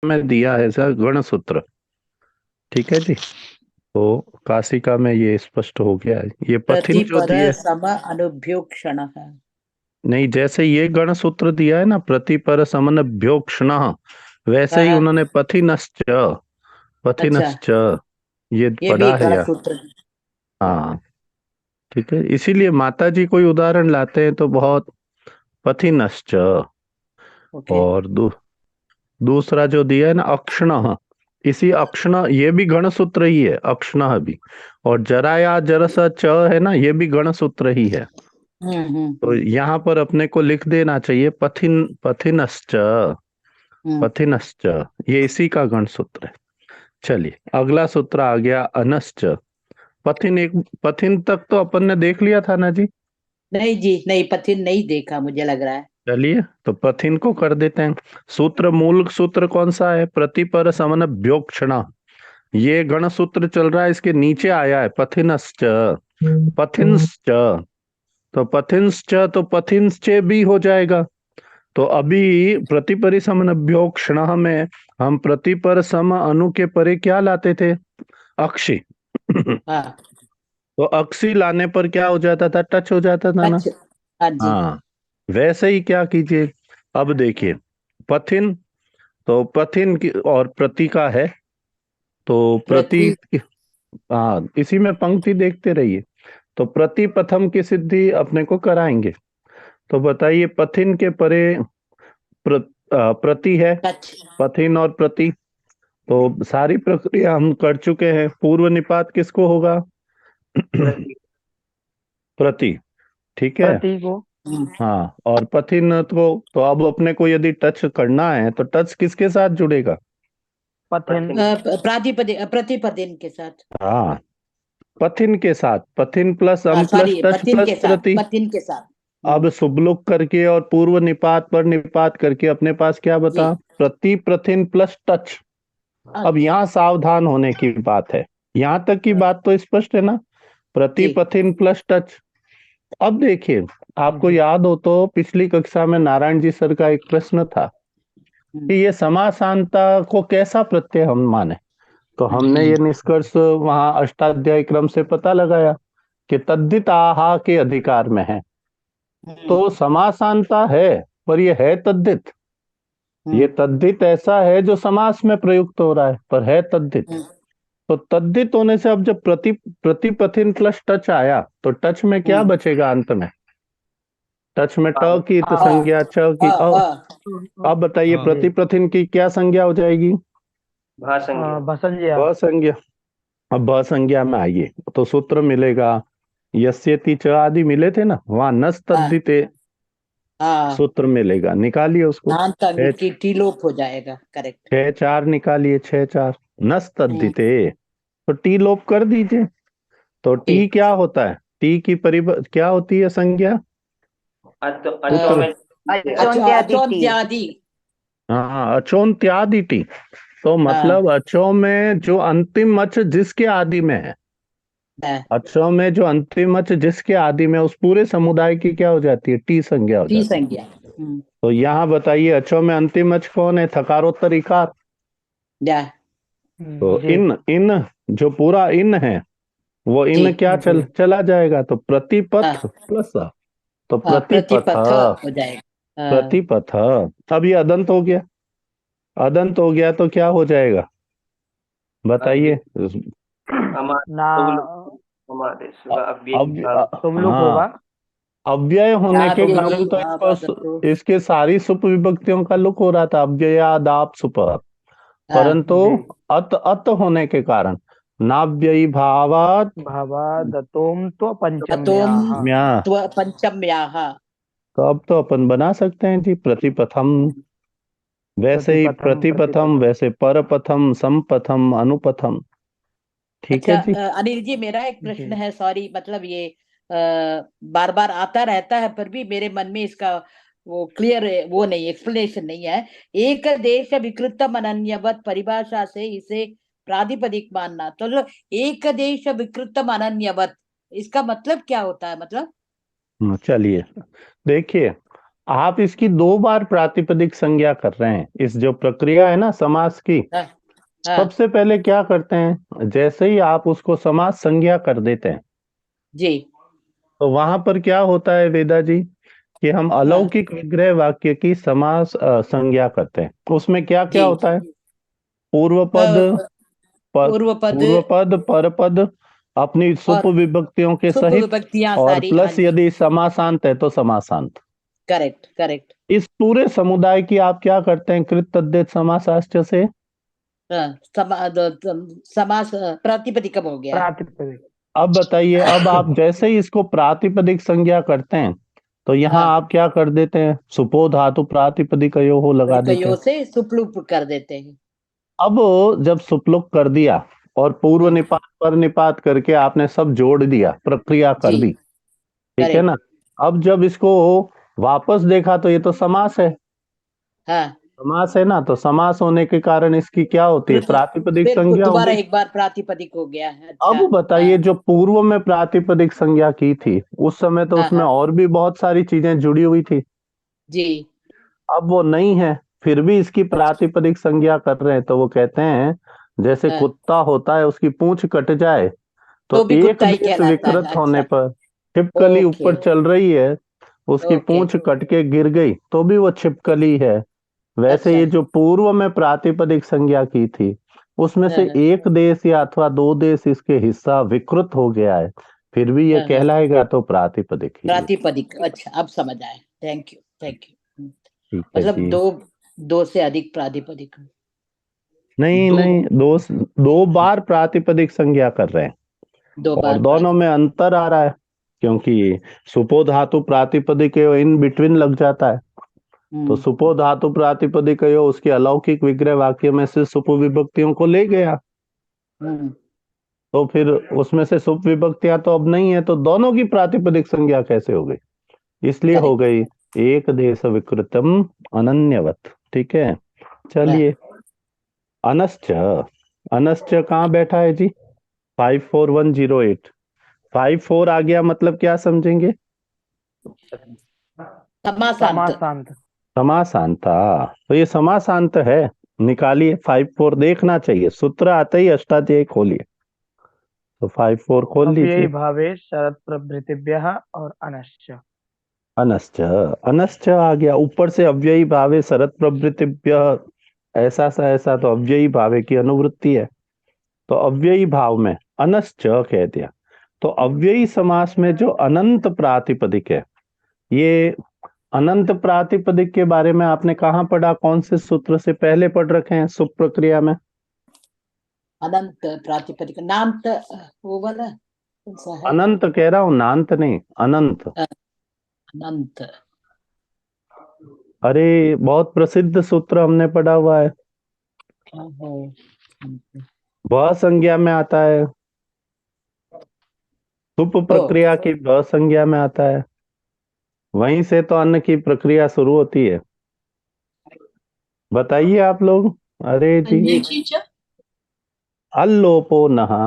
में दिया है सर गण सूत्र। ठीक है जी। तो काशिका में ये स्पष्ट हो गया है, ये पथिन जो प्रतिपर दिए। सम अनुभ्यो क्षण है। नहीं, जैसे ये गण सूत्र दिया है ना, प्रतिपर समनभ्योक्षण, वैसे ही हाँ, उन्होंने पथिनश्च, अच्छा, पथिनश्च ये ये भी पढ़ा एक है गण यार। सूत्र। हाँ। ठीक है, इसीलिए माता जी कोई उदाहरण लाते हैं तो बहुत पथिनश्च। ओके। और दूसरा जो दिया है ना अक्षण, इसी अक्षण ये भी गण सूत्र ही है, अक्षण भी। और जरा या जरस च है ना, ये भी गण सूत्र ही है। तो हम्म। यहाँ पर अपने को लिख देना चाहिए पथिनश्च, हम्म। पथिनश्च, ये इसी का गण सूत्र है। चलिए अगला सूत्र आ गया अनश्च। पथिन तक तो अपन ने देख लिया था ना जी। नहीं जी, नहीं, पथिन नहीं देखा, मुझे लग रहा है। चलिए तो पथिन को कर देते हैं। सूत्र, मूल सूत्र कौन सा है? प्रतिपर समनभ्योक्षणा। ये गण सूत्र चल रहा है, इसके नीचे आया है पथिनश्च, पथिंश्च। तो पथिंश्च तो पथिंश्चे भी हो जाएगा। तो अभी प्रतिपरि समनभ्योक्षण में हम प्रतिपर सम अनु के परे क्या लाते थे? अक्षी। हाँ, तो अक्षी लाने पर क्या हो जाता था? टच हो जाता था ना। अच्छा, हाँ जी। हाँ, वैसे ही क्या कीजिए, अब देखिए पथिन, तो पथिन की और प्रति का है, तो प्रति, पृथ्वी। हाँ इसी में पंक्ति देखते रहिए। तो प्रति प्रथम की सिद्धि अपने को कराएंगे। तो बताइए पथिन के परे प्रति है, टच। पथिन और प्रति। तो सारी प्रक्रिया हम कर चुके हैं, पूर्व निपात किसको होगा? प्रति प्रति। ठीक है। प्रति को। हम्म। हाँ, और पथिन तो अब अपने को यदि टच करना है तो टच किसके साथ जुड़ेगा? पथिन। प्रातिपदिक प्रतिपदिन के साथ। हाँ, पथिन के साथ, पथिन प्लस हाँ, अम प्लस सॉरी, टच पतिन प्लस के साथ, प्रति। पतिन के साथ। अब सुबलुक करके और पूर्व निपात पर निपात करके अपने पास क्या जी। बता? प्रति प्रथिन प्लस टच। अब अच्छा। यहाँ सावधान होने की बात है। यहाँ तक की बात तो स्पष्ट है ना, प्रति जी। पथिन प्लस टच। अब देखिए, आपको जी। याद हो तो पिछली कक्षा में नारायण जी सर का एक प्रश्न था हम्म। कि ये समासांता को कैसा प्रत्यय हम माने। तो हमने हम्म। ये निष्कर्ष वहां अष्टाध्यायी क्रम से पता लगाया कि तद्धित आहा के अधिकार में है। हम्म। तो समासांता है, पर ये है तद्धित। ये हम्म। तद्धित ऐसा है जो समास में प्रयुक्त हो रहा है, पर है तद्धित। हम्म। तो तद्धित होने से अब जब प्रतिपथिन प्लस टच आया तो टच में क्या हम्म। बचेगा अंत में? टच में ट की तो आ, संज्ञा, च की अ। अब बताइए हाँ। जी। प्रतिप्रथिन की क्या संज्ञा हो जाएगी? हाँ, भाषंज्ञा। भसंज्ञा। ब संज्ञा। अब ब संज्ञा में आइए तो सूत्र मिलेगा, यस्यति च आदि मिले थे ना, वहां नस हाँ। तद्धिते हाँ, सूत्र मिलेगा, निकालिए उसको। नान छह, की टीलोप हो जाएगा, करेक्ट। छह चार निकालिए, छह चार नस हम्म। तद्धिते। तो टी लोप कर दीजिए। तो जी। टी क्या होता है? टी की क्या होती है संज्ञा? सूत्र, अचो में अचोन्त्यादिति। अचोन्त्यादि। हाँ अचोन्त्यादि टी। तो हाँ। मतलब अचो में जो अंतिम अच जिसके आदि में है, हाँ, अक्षरों में जो अंतिम अच जिसके आदि में, उस पूरे समुदाय की क्या हो जाती है? टी संज्ञा हो टी जाती है। संज्ञा। तो यहाँ बताइए अक्षरों में अंतिम अच कौन है? थकारोत्तर इकार। या। तो जी। इन इन जो पूरा इन है, वो जी। इन क्या चला जाएगा? तो प्रतिपथ हाँ। प्लस, तो हाँ, प्रतिपथ, प्रतिपथ हो जाएगा। हाँ। प्रतिपथ। अब ये अदंत हो गया, अदंत हो गया तो क्या हो जाएगा बताइए? ना, हमारे अ- अव्ययी अब भाव। तुमलुक हाँ, होगा। अव्यय होने के नाभ्ययी कारण तो भावादत्तो। इसके सारी सुप विभक्तियों का लुक हो रहा था, अव्ययादाप सुप। हाँ। परंतु जी। अत अत होने के कारण नाव्ययी भावात भावा दतोम तो ततोम पंचम्याः। म्या। पंचम्याः। तो अब तो अपन बना सकते हैं जी प्रतिपथम। वैसे ही प्रतिपथम प्रतिपथम, प्रतिपथम। वैसे परपथम, समपथम, अनुपथम। ठीक है अच्छा, जी। अनिल जी, मेरा एक जी। प्रश्न है, सॉरी, मतलब ये बार बार आता रहता है, पर भी मेरे मन में इसका वो क्लियर वो नहीं, एक्सप्लेनेशन नहीं है। एक देश विकृतम अनन्यवत परिभाषा से इसे प्रातिपदिक मानना, तो एक देश विकृतम अनन्यवत, इसका मतलब क्या होता है? मतलब चलिए देखिए, आप इसकी 2 बार प्रातिपदिक संज्ञा कर रहे हैं। इस जो प्रक्रिया है ना समास की, हाँ, हाँ, सबसे पहले क्या करते हैं, जैसे ही आप उसको समास संज्ञा कर देते हैं जी, तो वहां पर क्या होता है वेदा जी, कि हम हाँ, अलौकिक विग्रह वाक्य की समास संज्ञा करते हैं। उसमें क्या क्या जी, होता है, पूर्व पद, अ, पूर्व पद पूर्व पद, परपद, अपनी सुप और विभक्तियों के सुप सहित, विभक्तियां और सारी, हाँ प्लस जी, यदि समासांत है तो समासांत। करेक्ट, करेक्ट, इस पूरे समुदाय की आप क्या करते हैं, कृत तद्धित समासाश्च से। समास प्रातिपदिकम हो गया। प्रातिपदिक। अब बताइए, अब आप जैसे ही इसको प्रातिपदिक संज्ञा करते हैं तो यहाँ हाँ, आप क्या कर देते हैं, सुपो धातु प्रातिपदिकयो हो लगा देते कयो हैं। से सुप्लुप कर देते हैं। अब जब सुपलुक कर दिया और पूर्व हाँ, निपात पर निपात करके आपने सब जोड़ दिया, प्रक्रिया कर जी, दी, ठीक है करेक्ट, ना। अब जब इसको वापस देखा तो ये तो समास है, हाँ, समास है ना, तो समास होने के कारण इसकी क्या होती है, प्रातिपदिक फिर संज्ञा हो दोबारा गई। एक बार प्रातिपदिक हो गया है। अच्छा, अब बताइए, हाँ, जो पूर्व में प्रातिपदिक संज्ञा की थी उस समय तो हाँ, उसमें हाँ, और भी बहुत सारी चीजें जुड़ी हुई थी, जी, अब वो नहीं है, फिर भी इसकी प्रातिपदिक संज्ञा कर रहे हैं। तो वो कहते हैं, जैसे हाँ, कुत्ता होता है, उसकी पूंछ कट जाए तो तो भी एक कुत्ता ही देश कहलाता है। विकृत होने अच्छा, पर, छिपकली ओके, ऊपर चल रही है, उसकी ओके, पूंछ कट के गिर गई तो भी वो छिपकली है। वैसे अच्छा, ये जो पूर्व में प्रातिपदिक संज्ञा की थी उसमें हाँ, से हाँ, एक देश या अथवा 2 देश इसके हिस्सा विकृत हो गया है, फिर भी ये हाँ, हाँ, कहलाएगा तो प्रातिपदिक ही है। प्रातिपदिक, अच्छा, अब समझ आए। Thank you, thank you. ठीक है मतलब जी। दो से अधिक प्रातिपदिक, नहीं दो नहीं, 2 बार प्रातिपदिक संज्ञा कर रहे हैं, दो और बार दोनों में प्रातिपदिक, अंतर आ रहा है, क्योंकि सुपो धातु प्रातिपदिक इन बिटवीन लग जाता है। तो हम्म, सुपो धातु प्रातिपदिक उसके अलौकिक विग्रह वाक्य में से सुप विभक्तियों को ले गया, हम्म, तो फिर उसमें से सुप विभक्तियां तो अब नहीं है, तो दोनों की प्रातिपदिक संज्ञा कैसे हो गई, इसलिए हो करेक्ट, गई एक देश विकृतम अनन्यवत। ठीक है, हाँ, चलिए। अनश्च, अनश्च कहाँ बैठा है जी, 54108, 54 आ गया, मतलब क्या समझेंगे, समासांत, समासांत। समासांता। तो ये समासांत है, निकालिए, 54 देखना चाहिए, सूत्र आते ही अष्टाध्यायी खोलिए, तो 54 खोल अव्ययी लीजिए। भावे शरत प्रभृतिभ्यः और अनश्च। अनश्च, अनश्च आ गया, ऊपर से अव्ययी भावे शरत प्रवृत्तिभ्य, ऐसा सा ऐसा, तो अव्ययी भावे की अनुवृत्ति है, तो अव्ययी भाव में अनश्च कह दिया। तो अव्ययी समास में जो अनंत प्रातिपदिक है, ये अनंत प्रातिपदिक के बारे में आपने कहाँ पढ़ा, कौन से सूत्र से पहले पढ़ रखे हैं सुप प्रक्रिया में। अनंत प्रातिपदिक, नान्त, वो वाला कौन सा है? अनंत कह रहा हूं, नान्त नहीं, अनंत। अ, अनंत, अरे बहुत प्रसिद्ध सूत्र हमने पढ़ा हुआ है, ओहो, भ संज्ञा में आता है, सुप ओ, प्रक्रिया की भ संज्ञा में आता है, वहीं से तो अन्न की प्रक्रिया शुरू होती है। बताइए आप लोग। अरे जी, जी, अल्लोपो नहा,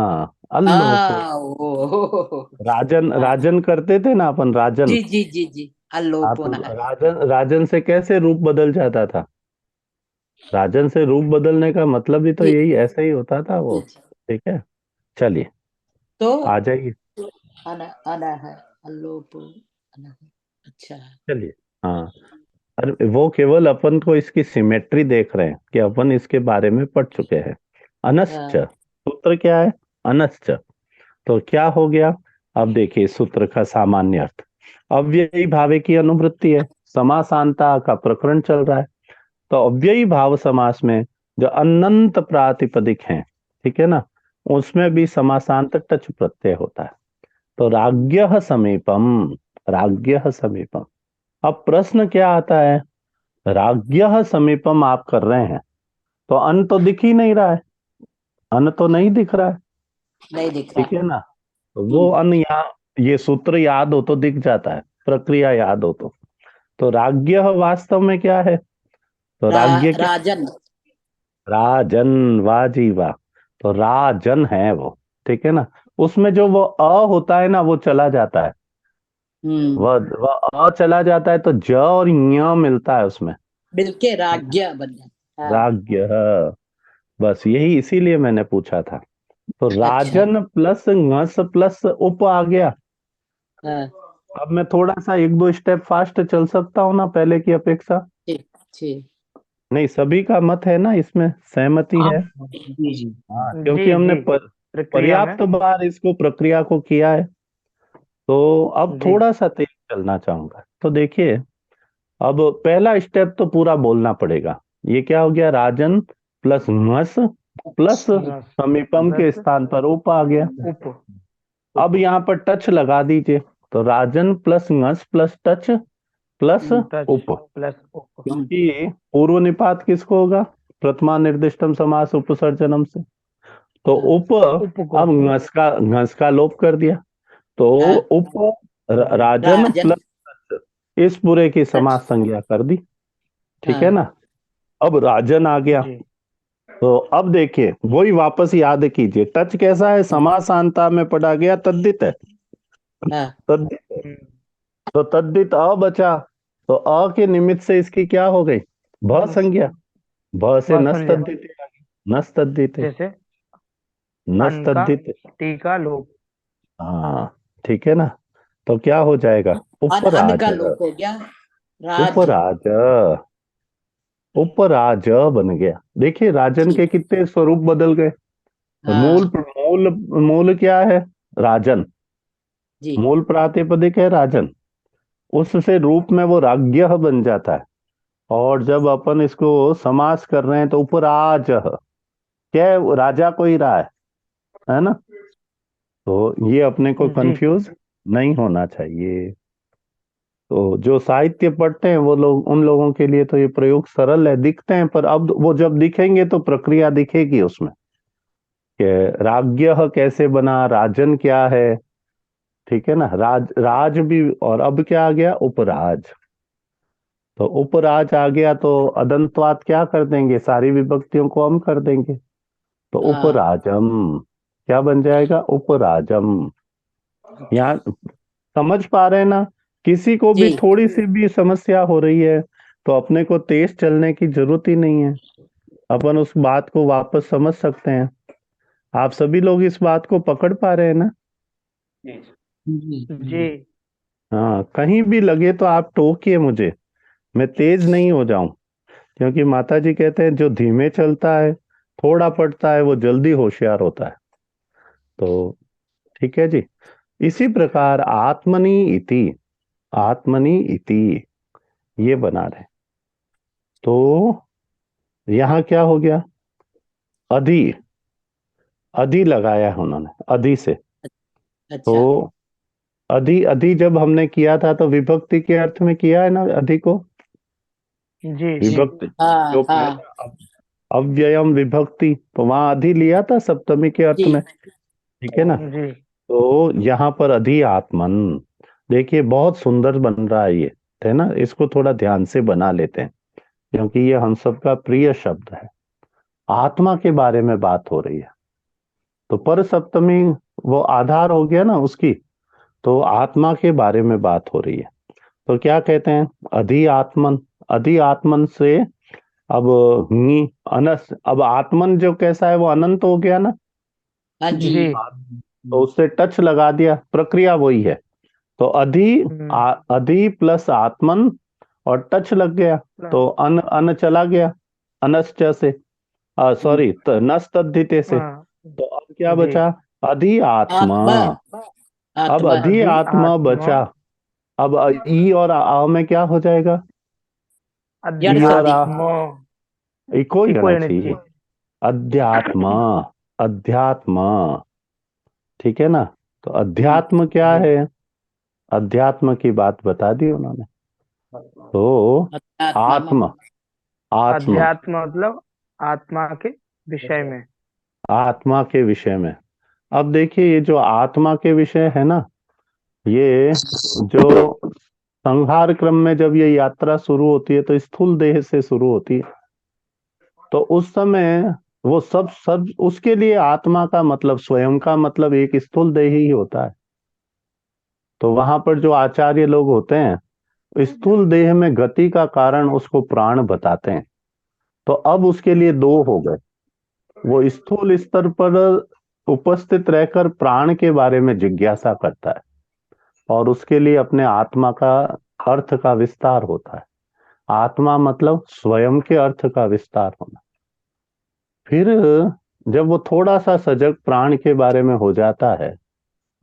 अल्लोपो, हाँ, ओ, राजन, राजन करते थे ना अपन, राजन। जी, जी, जी, जी, आप अल्लोपन है, राजन, राजन से कैसे रूप बदल जाता था, राजन से रूप बदलने का मतलब ही तो जी, यही, ऐसे ही होता था वो। जी, जी। ठीक है, चलिए, तो आ जाइए, अना अना है, अल्लोप, अना है, अच्छा, चलिए। हाँ, अरे वो केवल अपन को इसकी सिमेट्री देख रहे हैं कि अपन इसके बारे में पढ़ चुके हैं। अनश्च, हाँ, सूत्र क्या है, अनश्च, तो क्या हो गया। अब देखिए सूत्र का सामान्य अर्थ, अव्ययी भावे की अनुवृत्ति है, समासांता का प्रकरण चल रहा है, तो अव्ययी भाव समास में जो अनंत प्रातिपदिक हैं, ठीक है ना, उसमें भी समासांत टच प्रत्यय होता है, तो राज्ञः समीपम, राज्ञः समीपम। अब प्रश्न क्या आता है, राज्ञः समीपम आप कर रहे हैं तो अन तो दिख ही नहीं रहा है, अन तो नहीं दिख रहा है, नहीं दिख रहा ठीक है है। ना, तो वो अन यहाँ, ये सूत्र याद हो तो दिख जाता है, प्रक्रिया याद हो तो राज्ञः वास्तव में क्या है, तो राज्ञ क्या, राजन, राजन, वाह जी वाह, तो राजन है वो, ठीक है ना, उसमें जो वो अ होता है ना वो चला जाता है, वह अ चला जाता है तो ज और य मिलता है उसमें, मिलके राज्य बन गया। हाँ, राज्य। बस यही इसीलिए मैंने पूछा था। तो अच्छा। राजन प्लस ngस प्लस उप आ गया। हाँ, अब मैं थोड़ा सा एक दो स्टेप फास्ट चल सकता हूँ ना पहले की अपेक्षा? ठीक ठीक। नहीं, सभी का मत है ना, इसमें सहमति हाँ है? जी जी। हाँ, क्योंकि जी हमने जी प्रक्रिया में पर्याप्त बार इसको प्रक्रिया को किया है। तो अब जी थोड़ा सा तेज चलना चाहूंगा। तो देखिए, अब पहला स्टेप तो पूरा बोलना पड़ेगा। ये क्या हो गया? राजन प्लस ngस प्लस रस समीपम के प्लस स्थान पर उप आ गया। उप अब यहाँ पर टच लगा दीजिए, तो राजन प्लस ngस प्लस टच प्लस टच उप। प्लस उप क्योंकि पूर्व निपात किसको होगा? प्रथमा निर्दिष्टम समास उपसर्जनम से। तो हाँ, उप, उप को अब ngस का लोप कर दिया, तो हाँ, उप राजन राजन प्लस इस पूरे की समास संज्ञा कर दी। ठीक है हाँ, ना? अब राजन आ गया। जी तो अब देखिए, वही वापस याद कीजिए, टच कैसा है? समासांता में पढ़ा गया, तद्धित है। हाँ, तद्धित है। हम्म, तो तद्धित अ बचा, तो अ के निमित्त से इसकी क्या हो गई? भ संज्ञा। भ से वह नस संज्ञा तद्धित आ गई। नस तद्धित है। जैसे नस अन का तद्धित। टी का लोप हाँ, ठीक है ना? तो क्या हो जाएगा? अन उपराज। का लोप हो गया, राज। उपराज। उपराज बन गया। देखिए, राजन जी के कितने स्वरूप बदल गए। मूल हाँ, मूल मूल क्या है? राजन। जी मूल प्रातिपदिक है राजन। उससे रूप में वो राज्ञ बन जाता है। और जब अपन इसको समास कर रहे हैं तो उपराज, क्या है? वो राजा को ही रहा है ना? तो ये अपने को जी कंफ्यूज नहीं होना चाहिए। तो जो साहित्य पढ़ते हैं वो लोग, उन लोगों के लिए तो ये प्रयोग सरल है, दिखते हैं, पर अब वो जब दिखेंगे तो प्रक्रिया दिखेगी उसमें कि राज्ञ कैसे बना, राजन क्या है। ठीक है ना? राज भी, और अब क्या आ गया? उपराज। तो उपराज आ गया तो अदंतवाद क्या कर देंगे? सारी विभक्तियों को हम कर देंगे। तो हाँ, उपराजम क्या बन जाएगा? उपराजम। यहाँ समझ पा रहे हैं ना? किसी को भी जी थोड़ी सी भी समस्या हो रही है तो अपने को तेज चलने की जरूरत ही नहीं है। अपन उस बात को वापस समझ सकते हैं। आप सभी लोग इस बात को पकड़ पा रहे हैं ना? जी जी जी हाँ, कहीं भी लगे तो आप टोकिए मुझे, मैं तेज नहीं हो जाऊं। क्योंकि माता जी कहते हैं, जो धीमे चलता है, थोड़ा पढ़ता है, वो जल्दी होशियार होता है। तो ठीक है जी। इसी प्रकार आत्मनि इति, आत्मनि इति ये बना रहे। तो यहाँ क्या हो गया? अधि, अधि लगाया है उन्होंने, अधि से। तो अच्छा अधि, अधि जब हमने किया था तो विभक्ति के अर्थ में किया है ना अधि को? जी जी विभक्ति हाँ, जो हाँ, पहला अव्ययम विभक्ति, तो वहां अधि लिया था सप्तमी के अर्थ जी में। ठीक है ना? जी तो यहाँ पर अधि आत्मन, देखिए बहुत सुंदर बन रहा है ये, है ना? इसको थोड़ा ध्यान से बना लेते हैं, क्योंकि ये हम सबका प्रिय शब्द है। आत्मा के बारे में बात हो रही है। तो पर सप्तमी वो आधार हो गया ना उसकी, तो आत्मा के बारे में बात हो रही है। तो क्या कहते हैं? अधि आत्मन। अधि आत्मन से अब ही अनस, अब आत्मन जो कैसा है? वो अनंत हो गया ना? हाँ जी जी तो उससे टच लगा दिया, प्रक्रिया वही है। तो हम्म, अधि प्लस आत्मन और टच लग गया, तो अन अन चला गया, अनश्च से, सॉरी, नस तद्धिते से। हाँ तो अब क्या जी बचा? अधि आत्मा। आत्मा, अब आत्मा अधि अधि आत्मा आत्मा बचा। अब ई और आ में क्या हो जाएगा? ई जड़ और आ, संधि। अध्यात्म इको ही इको होना होनी चाहिए। चाहिए अध्यात्म, अध्यात्म। ठीक है ना? तो अध्यात्म क्या जी है? अध्यात्म की बात बता दी उन्होंने। तो आत्मा आत्म, आत्म, अध्यात्म मतलब आत्मा के विषय में आत्मा के विषय में। अब देखिए, ये जो आत्मा के विषय है ना, ये जो संहार क्रम में जब ये यात्रा शुरू होती है तो स्थूल देह से शुरू होती है। तो उस समय वो सब सब उसके लिए आत्मा का मतलब, स्वयं का मतलब एक स्थूल देह ही होता है। तो वहां पर जो आचार्य लोग होते हैं स्थूल देह में गति का कारण उसको प्राण बताते हैं। तो अब उसके लिए दो हो गए, वो स्थूल स्तर पर उपस्थित रहकर प्राण के बारे में जिज्ञासा करता है और उसके लिए अपने आत्मा का अर्थ का विस्तार होता है। आत्मा मतलब स्वयं के अर्थ का विस्तार होना। फिर जब वो थोड़ा सा सजग प्राण के बारे में हो जाता है,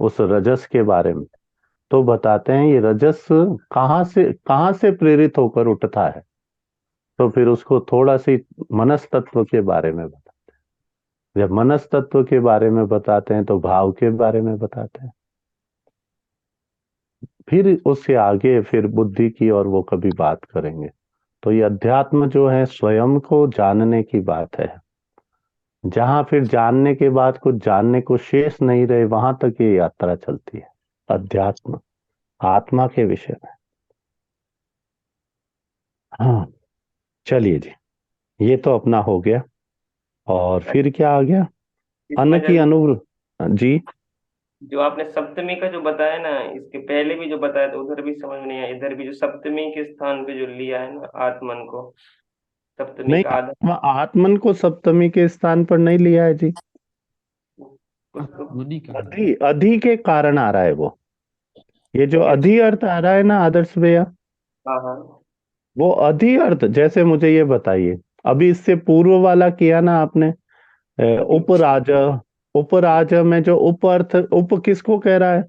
उस रजस के बारे में, तो बताते हैं ये रजस कहाँ से प्रेरित होकर उठता है। तो फिर उसको थोड़ा सी मनस तत्व के बारे में बताते हैं। जब मनस तत्व के बारे में बताते हैं तो भाव के बारे में बताते हैं। फिर उससे आगे फिर बुद्धि की और वो कभी बात करेंगे। तो ये अध्यात्म जो है स्वयं को जानने की बात है। जहां फिर जानने के बाद कुछ जानने को शेष नहीं रहे, वहां तक ये यात्रा चलती है अध्यात्म आत्मा के विषय में। हाँ, चलिए जी, ये तो अपना हो गया। और फिर क्या आ गया? अन्न की अनुभव जी। जो आपने सप्तमी का जो बताया ना, इसके पहले भी जो बताया था उधर भी समझ में नहीं आया, इधर भी जो सप्तमी के स्थान पे जो लिया है ना आत्मन को, सप्तमी नहीं, का आधा आत्मन को सप्तमी के स्थान पर नहीं लिया है जी। कुछ तो। अधि के कारण आ रहा है वो। ये जो अधि अर्थ आ रहा है ना आदर्श भैया, हाँ हाँ वो अधि अर्थ जैसे मुझे ये बताइए, अभी इससे पूर्व वाला किया ना आपने, उपराज। उपराज में जो उप अर्थ, उप किसको कह रहा है?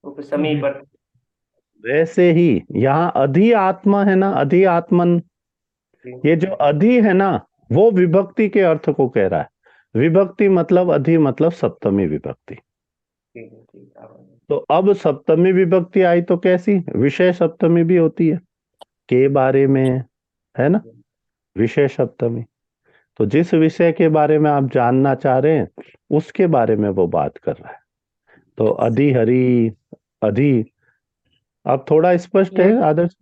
वो समीप पर। वैसे ही यहाँ अधि आत्मा है ना, अधि आत्मन, ये जो अधि है ना वो विभक्ति के अर्थ को कह रहा है। विभक्ति मतलब अधि मतलब सप्तमी विभक्ति। ठीक है, ठीक है, आभार। तो अब सप्तमी विभक्ति आई तो कैसी? विषय सप्तमी भी होती है के बारे में, है ना, विषय सप्तमी। तो जिस विषय के बारे में आप जानना चाह रहे हैं उसके बारे में वो बात कर रहा है। तो अधि हरि, अधि, अब थोड़ा स्पष्ट है आदर्श?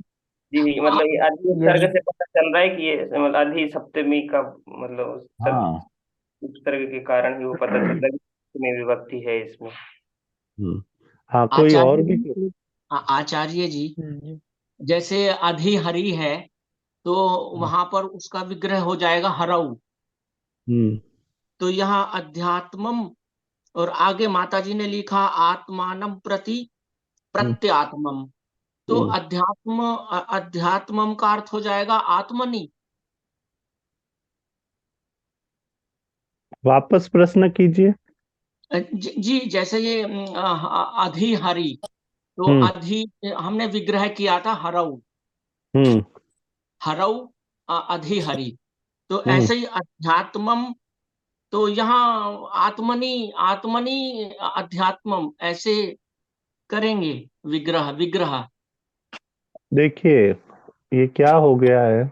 जी मतलब ये आदि उपसर्ग से पता चल रहा है कि ये मतलब आधी सप्तमी का मतलब हाँ। उपसर्ग के कारण ही वो पता चल रहा है कि सप्तमी विभक्ति है इसमें। हाँ, कोई और आचार्य भी? जी, आचार्य जी, जी जैसे अधिहरि है तो वहां पर उसका विग्रह हो जाएगा हरऊ। हम्म तो यहाँ अध्यात्मम, और आगे माता जी ने लिखा आत्मानम प्रति हम्म प्रत्यात्मम। तो हम्म। अध्यात्मम का अर्थ हो जाएगा आत्मनि। वापस प्रश्न कीजिए। जी जैसे ये अधिहरि, तो हम्म अधि हमने विग्रह किया था हरऊ, हम्म हरऊ अधिहरि। तो हम्म। ऐसे ही अध्यात्मम, तो यहाँ आत्मनि, आत्मनि अध्यात्मम ऐसे करेंगे विग्रह विग्रह। देखिए, ये क्या हो गया है,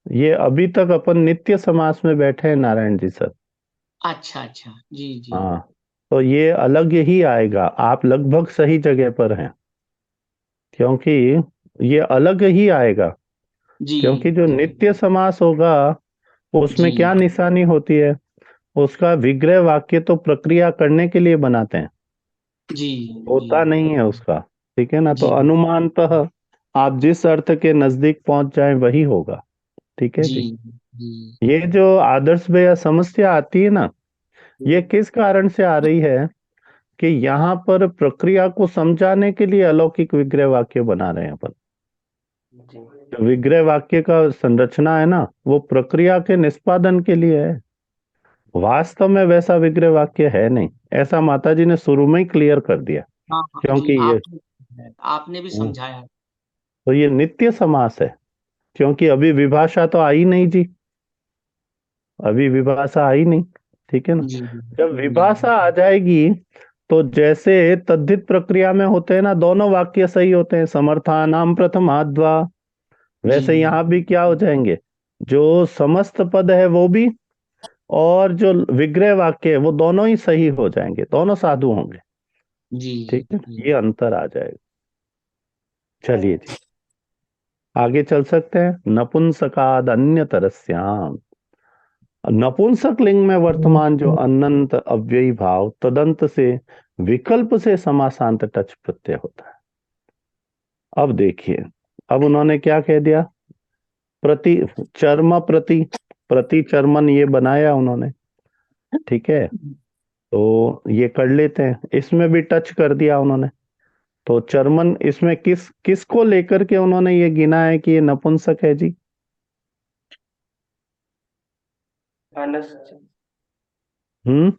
ये अभी तक अपन नित्य समास में बैठे हैं नारायण जी सर। अच्छा अच्छा, जी जी हाँ, तो ये अलग ही आएगा। आप लगभग सही जगह पर हैं, क्योंकि ये अलग ही आएगा। जी क्योंकि जो नित्य समास होगा उसमें जी क्या निशानी होती है? उसका विग्रह वाक्य तो प्रक्रिया करने के लिए बनाते हैं, जी जी होता नहीं है उसका। ठीक है ना? तो जी अनुमानतः आप जिस अर्थ के नजदीक पहुंच जाएं वही होगा। ठीक है जी जी। जी ये जो आदर्श भैया समस्या आती है ना, ये किस कारण से आ रही है कि यहाँ पर प्रक्रिया को समझाने के लिए अलौकिक विग्रह वाक्य बना रहे हैं अपन। जी जो विग्रह वाक्य का संरचना है ना वो प्रक्रिया के निष्पादन के लिए है, वास्तव में वैसा विग्रह वाक्य है नहीं। ऐसा माता जी ने शुरू में ही क्लियर कर दिया। हाँ हाँ जी, क्योंकि ये आपने भी समझाया। तो ये नित्य समास है, क्योंकि अभी विभाषा तो आई नहीं जी, अभी विभाषा आई नहीं। ठीक है ना? जी जब जी विभाषा आ जाएगी तो जैसे तद्धित प्रक्रिया में होते हैं ना, दोनों वाक्य सही होते हैं, समर्थानाम प्रथमाद्वा, जी वैसे यहाँ भी क्या हो जाएंगे, जो समस्त पद है वो भी और जो विग्रह वाक्य है वो दोनों ही सही हो जाएंगे, दोनों साधु होंगे। जी ठीक है, जी ये अंतर आ जाएगा। चलिए जी, आगे चल सकते हैं। नपुंसकाद अन्य तरस्याम, नपुंसक लिंग में वर्तमान जो अनंत अव्ययी भाव तदंत से विकल्प से समासांत टच प्रत्यय होता है। अब देखिए, अब उन्होंने क्या कह दिया, प्रति चर्म प्रति प्रति चर्मन ये बनाया उन्होंने, ठीक है। तो ये कर लेते हैं, इसमें भी टच कर दिया उन्होंने। तो चर्मन इसमें किसको लेकर के उन्होंने ये गिना है कि ये नपुंसक है जी? अनश्च हम्म।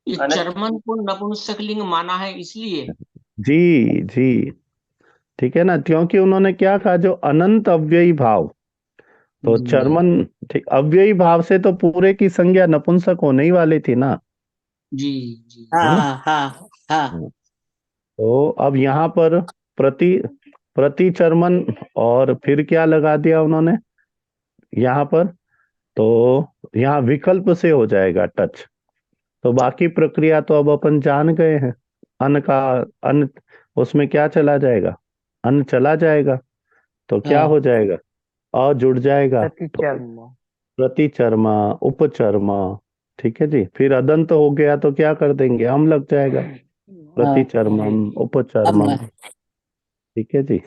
ये अनश्च चर्मन को नपुंसकलिंग माना है इसलिए। जी जी, ठीक है ना, क्योंकि उन्होंने क्या कहा, जो अनंत अव्ययी भाव, तो चर्मन, ठीक, अव्ययी भाव से तो पूरे की संज्ञा नपुंसक होने ही वाली थी ना, जी जी। है ना। हाँ हाँ हाँ तो अब यहाँ पर प्रति प्रति चर्मन, और फिर क्या लगा दिया उन्होंने यहाँ पर, तो यहाँ विकल्प से हो जाएगा टच। तो बाकी प्रक्रिया तो अब अपन जान गए हैं। अन का, अन, उसमें क्या चला जाएगा, अन चला जाएगा, तो क्या हाँ हो जाएगा, अ जुड़ जाएगा, प्रति तो चर्म। प्रतिचर्मा, उपचर्मा, ठीक है जी। फिर अदंत हो गया तो क्या कर देंगे, हम लग जाएगा, हाँ प्रतिचर्मम, अब उपचर्मम, ठीक है जी।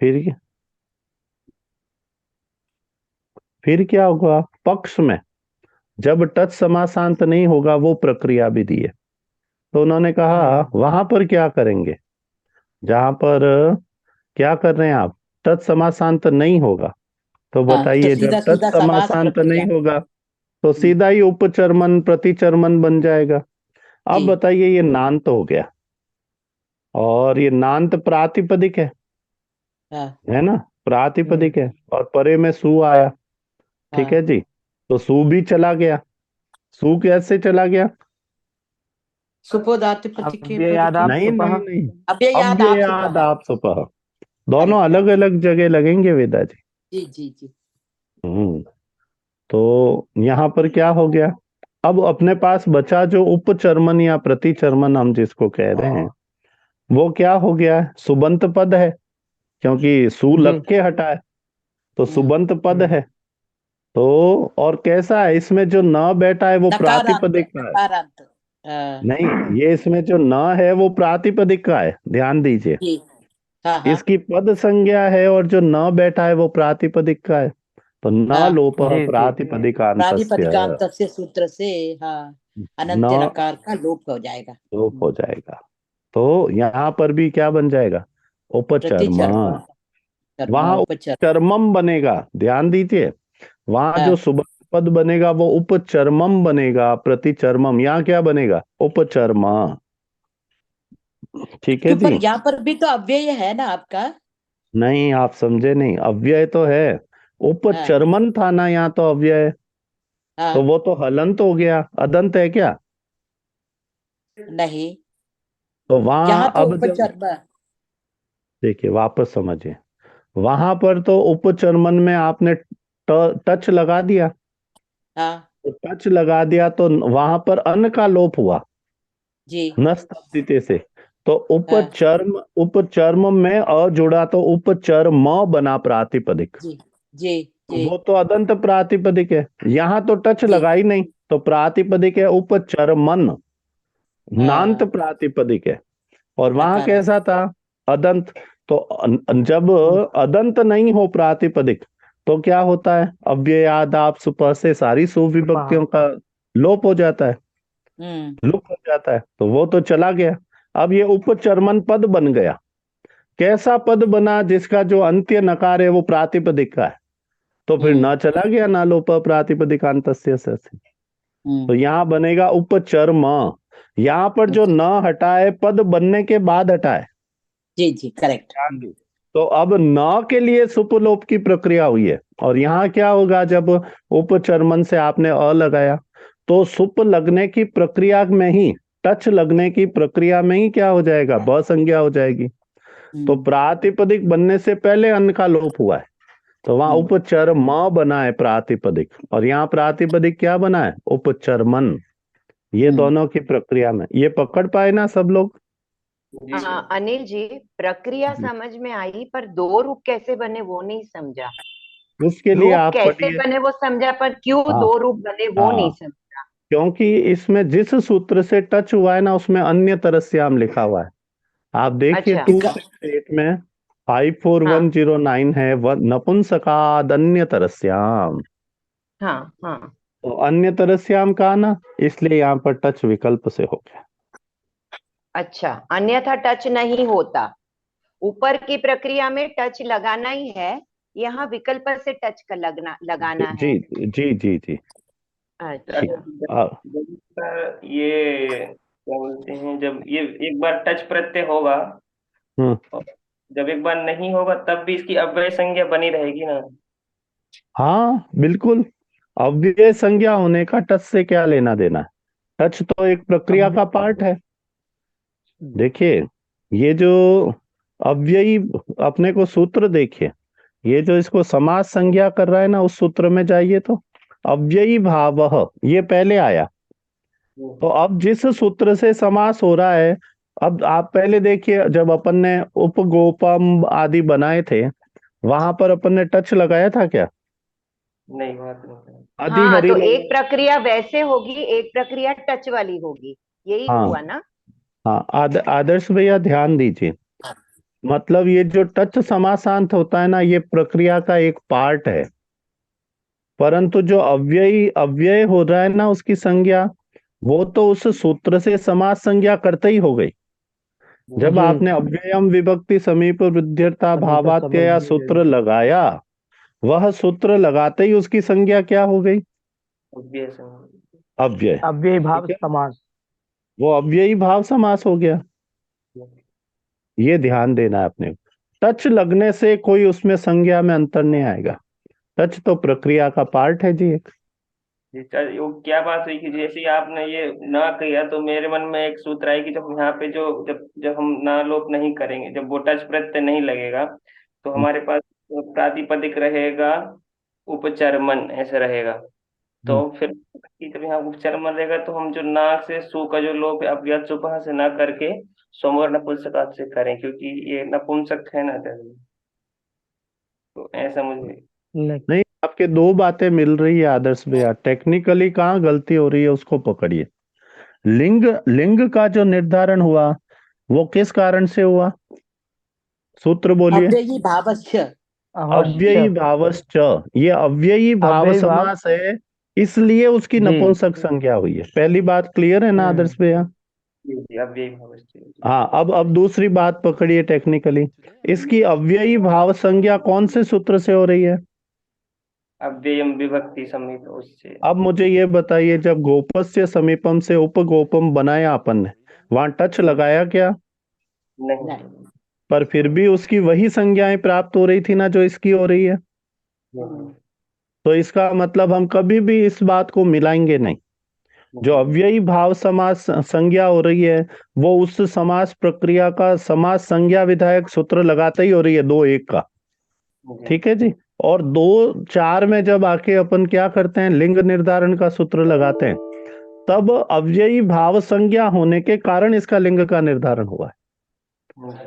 फिर फिर क्या होगा, पक्ष में जब टच समासांत नहीं होगा वो प्रक्रिया विधि है। तो उन्होंने कहा वहां पर क्या करेंगे, जहां पर क्या कर रहे हैं आप, टच समासांत नहीं होगा, तो हाँ तो बताइए, जब सीधा टच सीधा समास समासांत नहीं प्रक्रिया। होगा तो सीधा ही उपचर्मन प्रतिचर्मन बन जाएगा। अब जी बताइए, ये नांत हो गया, और ये नांत प्रातिपदिक हाँ है ना, प्रातिपदिक है, और परे में सु आया, ठीक हाँ है जी। तो सु भी चला गया, सु कैसे चला गया, सुपोदाति प्रति के अव्ययाद आप नहीं नहीं सुपह। नहीं, अव्ययाद आप अव्ययाद सुपह। आप सुपह, दोनों करेक्ट। अलग अलग जगह लगेंगे वेदा जी। जी जी जी हम्म। तो यहाँ पर क्या हो गया, अब अपने पास बचा जो उपचर्मन या प्रतिचर्मन हम जिसको कह रहे हैं, वो क्या हो गया, सुबंत पद है, क्योंकि सु जी। लग के हटा है, तो हम्म, सुबंत पद है। तो और कैसा है, इसमें जो न बैठा है वो नकारांत प्रातिपदिक का है। नकारांत। नहीं, ये इसमें जो न है वो प्रातिपदिक का है, ध्यान दीजिए। जी हाँ हाँ इसकी पद संज्ञा है, और जो न बैठा है वो प्रातिपदिक का है। तो न हाँ लोप जी जी। प्रातिपदिकांतस्य, प्रातिपदिकांत सूत्र से। हाँ अनंत्य न नकार का लोप हो जाएगा। लोप हो जाएगा। तो यहाँ पर भी क्या बन जाएगा, उपचर्म। प्रतिचर्मा कर्मा वहां उपचर। उपचर्मम बनेगा, ध्यान दीजिए, वहां जो हाँ सुबह पद बनेगा वो उपचर्मम बनेगा, प्रतिचर्मम यहाँ क्या बनेगा, उपचर्मा, ठीक है क्यों पर जी। यहाँ पर भी तो अव्यय है ना आपका। नहीं, आप समझे नहीं, अव्यय तो है, हाँ उपचर्मन था ना, यहाँ तो अव्यय है। तो हाँ वो तो हलंत हो गया, अदंत है क्या? नहीं तो वहां यहाँ तो अब जब, उपचर्मा। देखिए वापस समझिए, वहां पर तो उपचर्मन में आपने टच लगा दिया, हाँ तो टच लगा दिया तो वहां पर अन का लोप हुआ, जी नस्तब्दिते से। तो हाँ उपचर्म में अ जुड़ा तो उपचर्म बना प्रातिपदिक, जी जी जी वो तो अदंत प्रातिपदिक है, यहाँ तो टच जी लगा ही नहीं, तो प्रातिपदिक है उपचर्मन, नांत हाँ प्रातिपदिक है। और वहां नकारांत। कैसा था, अदंत। तो जब अदंत नहीं हो प्रातिपदिक, तो क्या होता है, अव्ययाद आप सुपह से सारी सुविभक्तियों सुपह। का लोप हो जाता है, हम्म लुप्त हो जाता है, तो वो तो चला गया। अब ये उपचर्मन पद बन गया, कैसा पद बना, जिसका जो अंत्य नकार है वो प्रातिपदिक का है, तो फिर हम्म न चला गया, ना लोप प्रातिपदिकांतस्य से। तो हम्म यहाँ बनेगा उपचर्म, यहाँ पर जो न हटा है पद बनने के बाद हटा है, जी जी करेक्ट। ध्यान दीजिए। तो अब न के लिए सुपलोप की प्रक्रिया हुई है, और यहाँ क्या होगा, जब उपचर्मन से आपने अ लगाया, तो सुप लगने की प्रक्रिया में ही, टच लगने की प्रक्रिया में ही क्या हो जाएगा, ब संज्ञा हो जाएगी। तो प्रातिपदिक बनने से पहले अन्न का लोप हुआ है, तो वहां उपचर्म बना है प्रातिपदिक, और यहाँ प्रातिपदिक क्या बना है, उपचर्मन। ये दोनों की प्रक्रिया में, ये पकड़ पाए ना सब लोग? जी सर। अनिल जी, प्रक्रिया समझ में आई पर दो रूप कैसे बने वो नहीं समझा। उसके लिए रूप आप कैसे पढ़िए। बने वो समझा पर क्यों हाँ दो रूप बने वो नहीं हाँ, समझा। क्योंकि इसमें जिस सूत्र से टच हुआ है ना, उसमें अन्य तरस्याम लिखा हुआ है, आप देखिए अच्छा। टू स्टेट में 54109 है नपुंसकाद अन्य तरस्याम। हाँ हाँ। तो अन्य तरस्याम का ना, इसलिए यहाँ पर टच विकल्प से हो गया। अच्छा, अन्यथा टच नहीं होता। ऊपर की प्रक्रिया में टच लगाना ही है, यहाँ विकल्प से टच का लगाना जी है। जी जी जी। अच्छा। आ, जब ये क्या बोलते हैं, जब ये एक बार टच प्रत्यय होगा हम्म, और जब एक बार नहीं होगा तब भी इसकी अव्यय संज्ञा बनी रहेगी ना। हाँ बिल्कुल। अव्यय संज्ञा होने का टच से क्या लेना देना है? टच तो एक प्रक्रिया का पार्ट है। देखिए, ये जो अव्ययी, अपने को सूत्र देखिए, ये जो इसको समास संज्ञा कर रहा है ना, उस सूत्र में जाइए तो अव्ययी भावः ये पहले आया। तो अब जिस सूत्र से समास हो रहा है, अब आप पहले देखिए, जब अपन ने उपगोपम आदि बनाए थे, वहां पर अपन ने टच लगाया था क्या? नहीं, बात नहीं। आदि हाँ, हरि तो एक प्रक्रिया वैसे होगी, एक प्रक्रिया टच वाली होगी, यही हाँ हुआ ना। हाँ, आदर्श भैया ध्यान दीजिए। मतलब ये जो टच समासांत होता है ना, ये प्रक्रिया का एक पार्ट है। परंतु जो अव्ययी अव्यय हो रहा है ना, उसकी संज्ञा, वो तो उस सूत्र से समास संज्ञा करते ही हो गई। जब जी। आपने अव्ययम विभक्ति समीप वृद्ध्यर्था भावात्यया सूत्र लगाया, वह सूत्र लगाते ही उसकी संज्ञा क्या हो गई? अव्यय संज्ञा। अव्यय। अव्ययी ठीक भाव है, समास। वो अव्ययी भाव समास हो गया। ये ध्यान देना है अपने को। टच लगने से कोई उसमें संज्ञा में अंतर नहीं आएगा। टच तो प्रक्रिया का पार्ट है जी एक। वो क्या बात हुई कि जैसे ही आपने ये ना किया तो मेरे मन में एक सूत्र आई कि जब यहाँ पे जो जब जब हम ना लोप नहीं करेंगे, जब वो टच प्रत्यय नहीं लगेगा, तो हमारे पास प्रातिपदिक रहेगा उपचर्मन ऐसे रहेगा। तो फिर जब यहाँ उपचर्मन रहेगा तो हम जो ना से सु का जो लोप है अब या सुबह से ना करके सोमवार नपुंसक से करें, क्योंकि ये नपुंसक है ना। तो ऐसा मुझे। नहीं, आपके दो बातें मिल रही है आदर्श भैया। टेक्निकली कहाँ गलती हो रही है उसको पकड़िए। लिंग लिंग का जो निर्धारण हुआ, वो किस कारण से हुआ? सूत्र बोलिए। अव्ययी भावस्य। अव्ययी अवश्य। भावश्च। ये अव्ययी भाव अव्ययी भाव। समास है, इसलिए उसकी जी। नपुंसक संज्ञा हुई है। पहली बात क्लियर है ना आदर्श भैया? जी, अव्ययी भावस्य। हाँ, अब दूसरी बात पकड़िए टेक्निकली। इसकी अव्ययी भाव संज्ञा कौन से सूत्र से हो रही है? अव्ययम विभक्ति समीप उससे। अब मुझे ये बताइए, जब गोपस्य समीपम से उपगोपम बनाया अपन ने, वहां टच लगाया क्या? नहीं। नहीं। पर फिर भी उसकी वही संज्ञाएं प्राप्त हो रही थी ना जो इसकी हो रही है। तो इसका मतलब हम कभी भी इस बात को मिलाएंगे नहीं। जो अव्ययी भाव समास संज्ञा हो रही है, वो उस समास प्रक्रिया का समास संज्ञा विधायक सूत्र लगाते ही हो रही है, 2-1 का। ठीक है जी। और 2-4 में जब आके अपन क्या करते हैं, लिंग निर्धारण का सूत्र लगाते हैं, तब अव्ययी भाव संज्ञा होने के कारण इसका लिंग का निर्धारण हुआ है।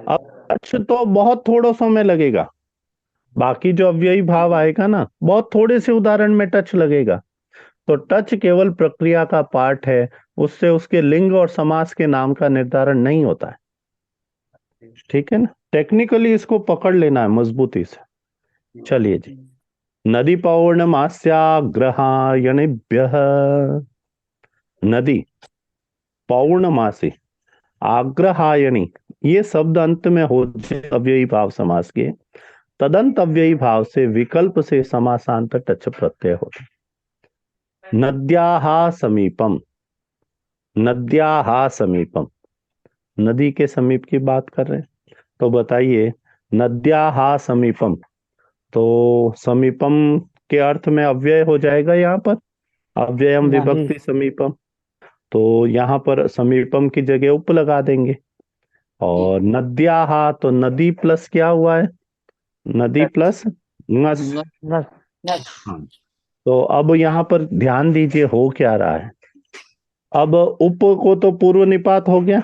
अब टच तो बहुत थोड़ा समय लगेगा, बाकी जो अव्ययी भाव आएगा ना, बहुत थोड़े से उदाहरण में टच लगेगा। तो टच केवल प्रक्रिया का पार्ट है, उससे उसके लिंग और समास के नाम का निर्धारण नहीं होता है। ठीक है ना? टेक्निकली इसको पकड़ लेना है मजबूती से। चलिए जी। नदी पौर्णमास्याग्रहायणिभ्यः। नदी पौर्णमासी आग्रहायणी, ये शब्द अंत में हो जाए अव्ययी भाव समास के, तदंत अव्ययी भाव से विकल्प से समासांत टच प्रत्यय होता। नद्याः समीपम। नद्याः समीपम, नदी के समीप की बात कर रहे हैं। तो बताइए, नद्याः समीपम, तो समीपम के अर्थ में अव्यय हो जाएगा यहाँ पर, अव्ययम नहीं। विभक्ति समीपम। तो यहाँ पर समीपम की जगह उप लगा देंगे। और नद्याः, तो नदी प्लस क्या हुआ है? नदी प्लस नस। बस। हाँ। तो अब यहाँ पर ध्यान दीजिए हो क्या रहा है। अब उप को तो पूर्व निपात हो गया,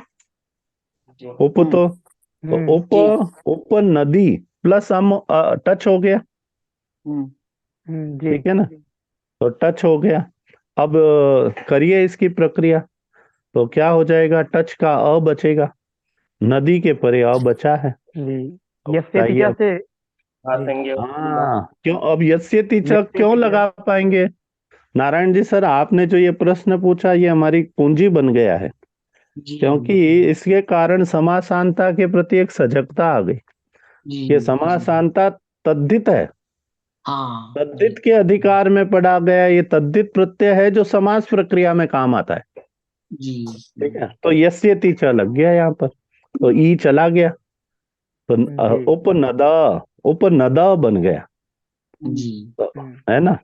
उप तो उप जी। उप नदी प्लस हम टच हो गया। जी। ठीक है ना? तो टच हो गया। अब करिए इसकी प्रक्रिया, तो क्या हो जाएगा? टच का अ बचेगा, नदी के परे अ बचा है। जी। तो यस्य बताइए तिचा अब। से हाँ जी संज्ञा हाँ, क्यों अब यस्यति च यस्य क्यों तिचा लगा पाएंगे? नारायण जी सर, आपने जो ये प्रश्न पूछा ये हमारी पूंजी बन गया है, जी क्योंकि इसके कारण समासांता के प्रति एक सजगता आ गई। ये जी समासांता तद्धित है, हाँ तद्धित के अधिकार में पड़ा गया। ये तद्धित प्रत्यय है जो समास प्रक्रिया में काम आता है। जी ठीक है, तो यस्यति च लग गया यहाँ पर, तो ई चला गया, तो जी उपनद, उपनद बन गया, जी तो, है ना।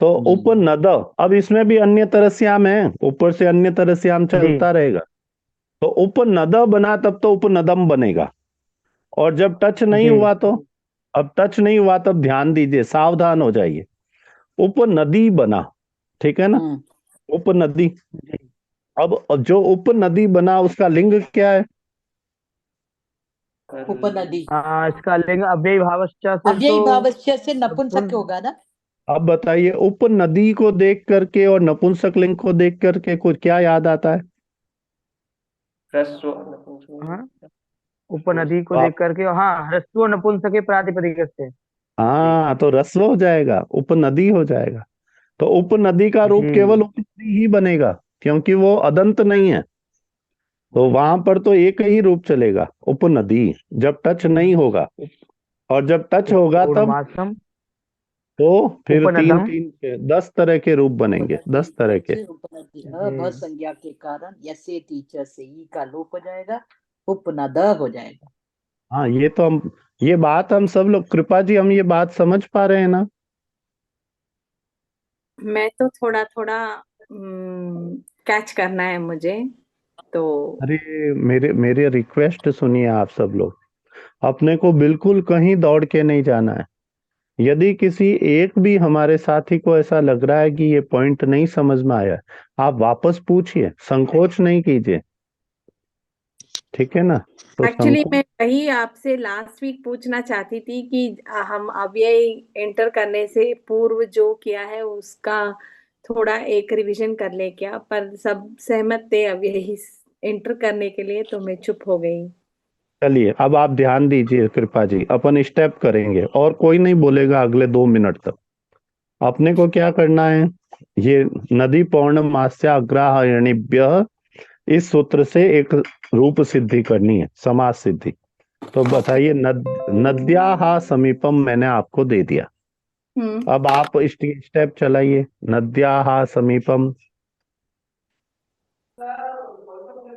तो जी उपनद, अब इसमें भी अन्य तरस्याम है, ऊपर से अन्य तरस्याम जी चलता रहेगा। तो उपनद बना तब तो उपनदम बनेगा, और जब टच नहीं जी हुआ तो, अब टच नहीं हुआ तब ध्यान दीजिए, सावधान हो जाइए। उपनदी बना, ठीक है ना, उपनदी। जी अब जो उपनदी बना उसका लिंग क्या है? उपनदी। इसका लिंग अव्ययी भावश्च से अव्ययी तो भावस्य से नपुंसक होगा ना। अब बताइए, उपनदी को देख करके और नपुंसक लिंग को देख करके कुछ क्या याद आता है? ह्रस्व हाँ उपनदी को तो देख आप, करके हाँ ह्रस्व नपुंसके प्रातिपदिक से जी हाँ, तो रस्व हो जाएगा, उपनदी हो जाएगा। तो उपनदी का रूप केवल जी उपनदी ही बनेगा, क्योंकि वो अदंत नहीं है। तो वहां पर तो एक ही रूप चलेगा, उपनदी, जब टच नहीं होगा। और जब टच होगा तब पूर्णमासम तो फिर तीन उपनदम तीन 10 तरह के रूप बनेंगे, 10 तरह के। उपनदी भ जी संज्ञा के कारण यसे टीचर से ई का लोप हो जाएगा, उपनद हो जाएगा। हाँ, ये तो हम, ये बात हम सब लोग, कृपा जी, हम ये बात समझ पा रहे हैं ना? मैं तो थोड़ा थोड़ा कैच करना है मुझे तो। अरे, मेरे मेरे रिक्वेस्ट सुनिए आप सब लोग, अपने को बिल्कुल कहीं दौड़ के नहीं जाना है। यदि किसी एक भी हमारे साथी को ऐसा लग रहा है कि ये पॉइंट नहीं समझ में आया, आप वापस पूछिए, संकोच नहीं कीजिए, ठीक है ना। तो एक्चुअली संकोच, मैं वही आपसे लास्ट वीक पूछना चाहती थी कि हम अव्यय एंटर करने से पूर्व जो किया है उसका थोड़ा एक रिवीजन कर ले क्या, पर सब सहमत थे अव्यय एंटर करने के लिए, तो मैं चुप हो गई। चलिए अब आप ध्यान दीजिए, कृपा जी, अपन स्टेप करेंगे और कोई नहीं बोलेगा अगले 2 मिनट तक। अपने को क्या करना है, ये नदी पौर्णमास्या अग्राहयणिभ्य, इस सूत्र से एक रूप सिद्धि करनी है, समास सिद्धि। तो बताइए, नद्याहा समीपम मैंने आपको दे दिया। हम्म अब आप स्टेप चलाइए, नद्याहा समीपम।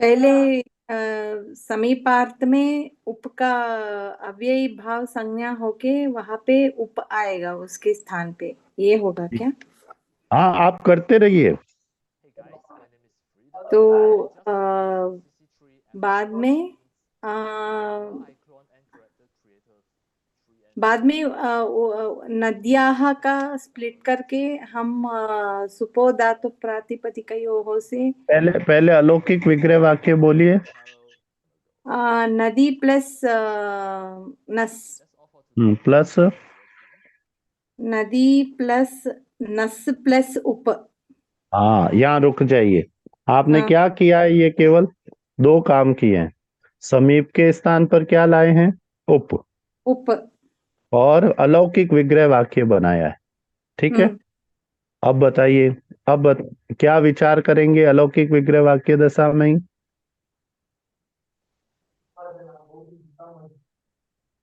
पहले समीपार्थ में उप का अव्ययी भाव संज्ञा होके वहां पे उप आएगा उसके स्थान पे, ये होगा क्या? हाँ, आप करते रहिए। तो बाद में अ, नद्याः का स्प्लिट करके हम सुपो धातु प्रातिपदिकयोः से पहले पहले अलौकिक विग्रह वाक्य बोलिए। नदी प्लस नस, प्लस, नदी प्लस नस प्लस उप। हाँ, यहाँ रुक जाइए। आपने हाँ, क्या किया है, ये केवल 2 काम किए हैं। समीप के स्थान पर क्या लाए हैं? उप। उप। और अलौकिक विग्रह वाक्य बनाया है, ठीक है। हम्म अब बताइए, क्या विचार करेंगे अलौकिक विग्रह वाक्य दशा में ही?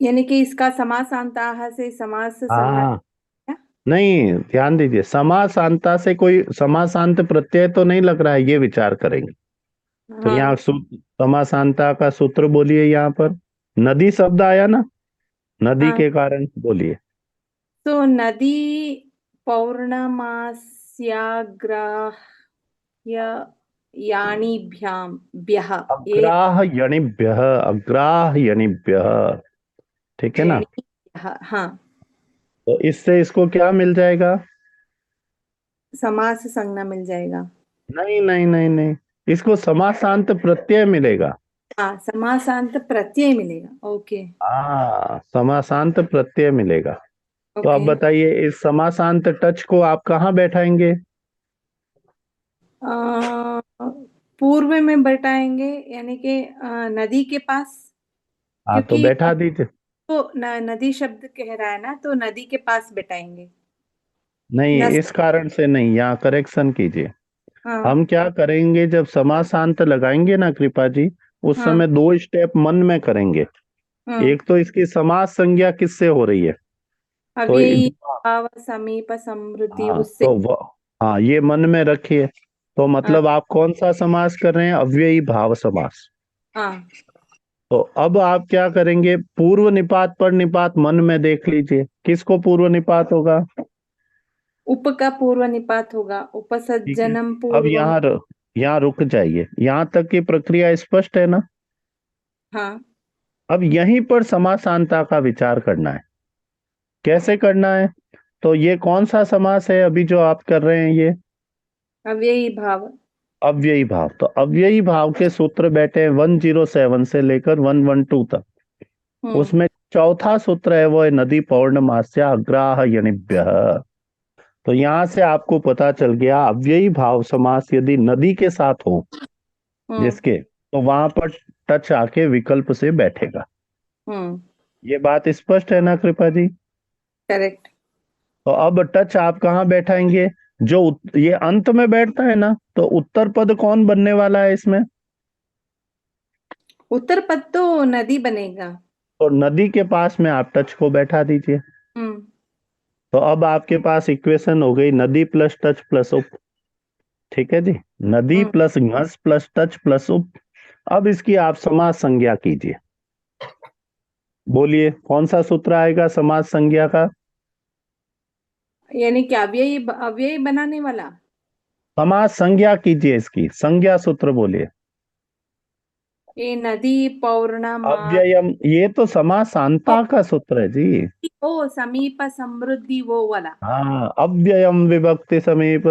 यानी कि इसका समासांताः से समास संज्ञा हाँ, क्या? नहीं, ध्यान दीजिए, समासांता से कोई समासांत प्रत्यय तो नहीं लग रहा है, ये विचार करेंगे। तो हाँ, यहाँ समासांता का सूत्र बोलिए, यहाँ पर नदी शब्द आया ना, नदी हाँ। के कारण बोलिए। तो नदी पौर्णमास्याग्राह्य यानिभ्यां भ्यः, ये अग्राह्यणिभ्यः, अग्राह्यणिभ्यः, ठीक है ना। यणिभ्यः, हाँ, तो इससे इसको क्या मिल जाएगा? समास संज्ञा मिल जाएगा। नहीं नहीं नहीं नहीं, इसको समासांत प्रत्यय मिलेगा। हाँ, समासांत प्रत्यय मिलेगा। ओके समासांत प्रत्यय मिलेगा। तो अब ओके। बताइए, इस समासांत टच को आप कहाँ बैठाएंगे? पूर्व में बैठाएंगे, यानी कि नदी के पास, हाँ, तो क्योंकि बैठा दीजिए। तो नदी शब्द कह रहा है ना, तो नदी के पास बिठाएंगे। नहीं, नस इस कारण से नहीं, यहाँ करेक्शन कीजिए। हाँ हम क्या करेंगे, जब समासांत लगाएंगे ना कृपा जी, उस हाँ समय दो स्टेप मन में करेंगे। हाँ। एक तो इसकी समास संज्ञा किससे हो रही है, तो अव्ययी भाव समीप समृद्धि हाँ उससे। हाँ, ये मन में रखिए। तो हाँ मतलब आप कौन सा समास कर रहे हैं, अव्ययी भाव समास। हाँ। तो अब आप क्या करेंगे, पूर्व निपात पर निपात मन में देख लीजिए, किसको पूर्व निपात होगा। उप का पूर्व निपात होगा, ठीक है, उपसर्जनम अब पूर्वम। यहाँ रुक जाइए, यहाँ तक की प्रक्रिया स्पष्ट है ना। हाँ। अब यहीं पर समासांता का विचार करना है। कैसे करना है, तो ये कौन सा समास है अभी जो आप कर रहे हैं, ये अव्ययी भाव। अव्ययी भाव। तो अव्ययी भाव के सूत्र बैठे हैं 107 से लेकर 112 तक। हम्म उसमें चौथा सूत्र है, वो है नदी पौर्णमास्य अग्राहयणिभ्य। तो यहाँ से आपको पता चल गया, अव्ययी भाव समास यदि नदी के साथ हो हम्म जिसके, तो वहां पर टच आके विकल्प से बैठेगा। हम्म। ये बात स्पष्ट है ना कृपा जी। करेक्ट। तो अब टच आप कहाँ बैठाएंगे, जो ये अंत में बैठता है ना, तो उत्तर पद कौन बनने वाला है इसमें, उत्तर पद तो नदी बनेगा। तो नदी के पास में आप टच को बैठा दीजिए। हम्म तो अब आपके पास इक्वेशन हो गई, नदी प्लस टच प्लस उप। ठीक है जी, नदी हम्म। प्लस घस प्लस टच प्लस उप। अब इसकी आप समास संज्ञा कीजिए। बोलिए कौन सा सूत्र आएगा समास संज्ञा का। यानी कि अव्ययी अव्ययी बनाने वाला। समास संज्ञा कीजिए, इसकी संज्ञा सूत्र बोलिए। ये नदी पौर्णमा। अव्ययम, ये तो समासांता का सूत्र है जी। ओ समीप समृद्धि वो वाला। हाँ, अव्ययम विभक्ति समीप।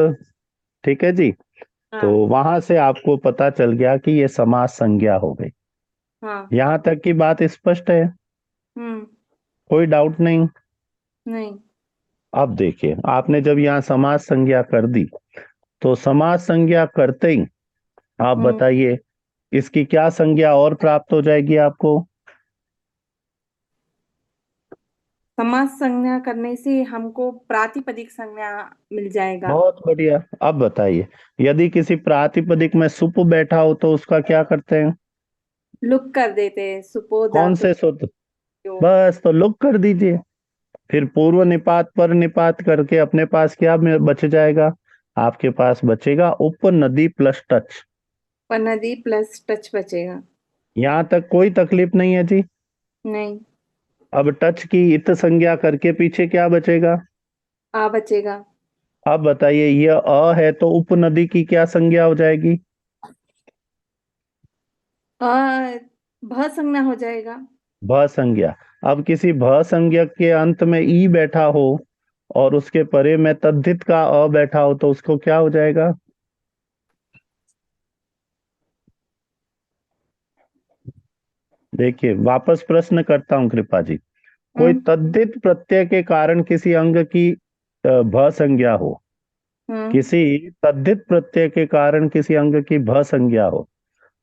ठीक है जी। तो हाँ वहां से आपको पता चल गया कि ये समास संज्ञा हो गई। हाँ। यहाँ तक की बात स्पष्ट है, हम्म। कोई डाउट नहीं। नहीं। अब देखिए, आपने जब यहाँ समास संज्ञा कर दी, तो समास संज्ञा करते ही आप हम्म। बताइए इसकी क्या संज्ञा और प्राप्त हो जाएगी आपको। समास संज्ञा करने से हमको प्रातिपदिक संज्ञा मिल जाएगा। बहुत बढ़िया। अब बताइए, यदि किसी प्रातिपदिक में सुप बैठा हो तो उसका क्या करते हैं, लुक कर देते हैं, सुपो कौन धातु से सूत्र, जो। बस तो लुक कर दीजिए। फिर पूर्व निपात पर निपात करके अपने पास क्या बच जाएगा, आपके पास बचेगा उप नदी प्लस टच। पर नदी प्लस टच बचेगा। यहाँ तक कोई तकलीफ नहीं है जी। नहीं। अब टच की इत संज्ञा करके पीछे क्या बचेगा। आ बचेगा। अब बताइए, ये अ है तो उप नदी की क्या संज्ञा हो जाएगी। आ भ संज्ञा हो जाएगा। भ संज्ञा। अब किसी भ संज्ञा के अंत में ई बैठा हो और उसके परे में तद्धित का अ बैठा हो, तो उसको क्या हो जाएगा। देखिए, वापस प्रश्न करता हूं कृपा जी। कोई हम्म तद्धित प्रत्यय के कारण किसी अंग की भ संज्ञा हो, हम्म किसी तद्धित प्रत्यय के कारण किसी अंग की भ संज्ञा हो,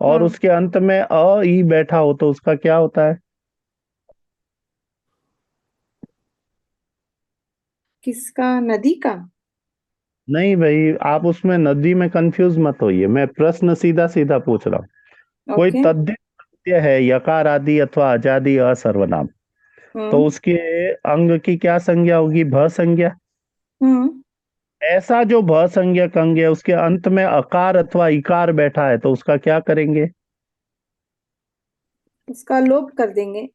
और हम्म। उसके अंत में अ ई बैठा हो, तो उसका क्या होता है। किसका, नदी का। नहीं भाई, आप उसमें नदी में कंफ्यूज मत होइए, मैं प्रश्न सीधा सीधा पूछ रहा हूँ। कोई ओके। तद्धित प्रत्यय है, यकार आदि अथवा अजादि असर्वनाम, तो हम्म उसके अंग की क्या संज्ञा होगी, भ संज्ञा। हम्म। ऐसा जो भ संज्ञक अंग है उसके अंत में अकार अथवा इकार बैठा है, तो उसका क्या करेंगे, उसका लोप कर देंगे।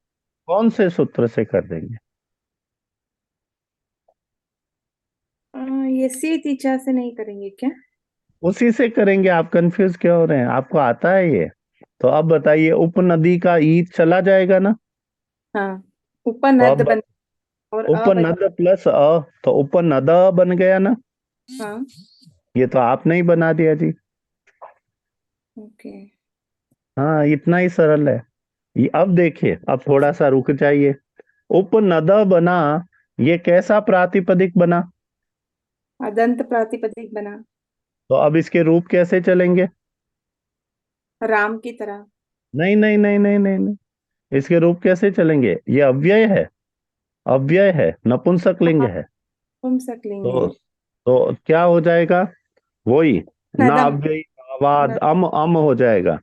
कौन से सूत्र से कर देंगे। ये से तीछा से नहीं करेंगे क्या। उसी से करेंगे, आप कंफ्यूज क्यों हो रहे हैं, आपको आता है ये। तो अब बताइए, उपनदी का ई चला जाएगा ना। हाँ। तो उपनद अब बन और अ बच। उपनद प्लस अ, तो उपनद बन गया ना। हाँ। ये तो आपने ही बना दिया जी। ओके। हाँ, इतना ही सरल है। ये अब देखिए, अब थोड़ा सा रुक जाइए। उपनद बना, ये कैसा प्रातिपदिक बना। अदंत प्रातिपदिक बना। तो अब इसके रूप कैसे चलेंगे। राम की तरह। नहीं नहीं नहीं नहीं नहीं नहीं, इसके रूप कैसे चलेंगे? ये अव्यय है, अव्यय है, नपुंसक लिंग है। पुंसकलिंग तो है। तो क्या हो जाएगा? वही ना नदम। अव्ययी भावाद अम हो जाएगा, आ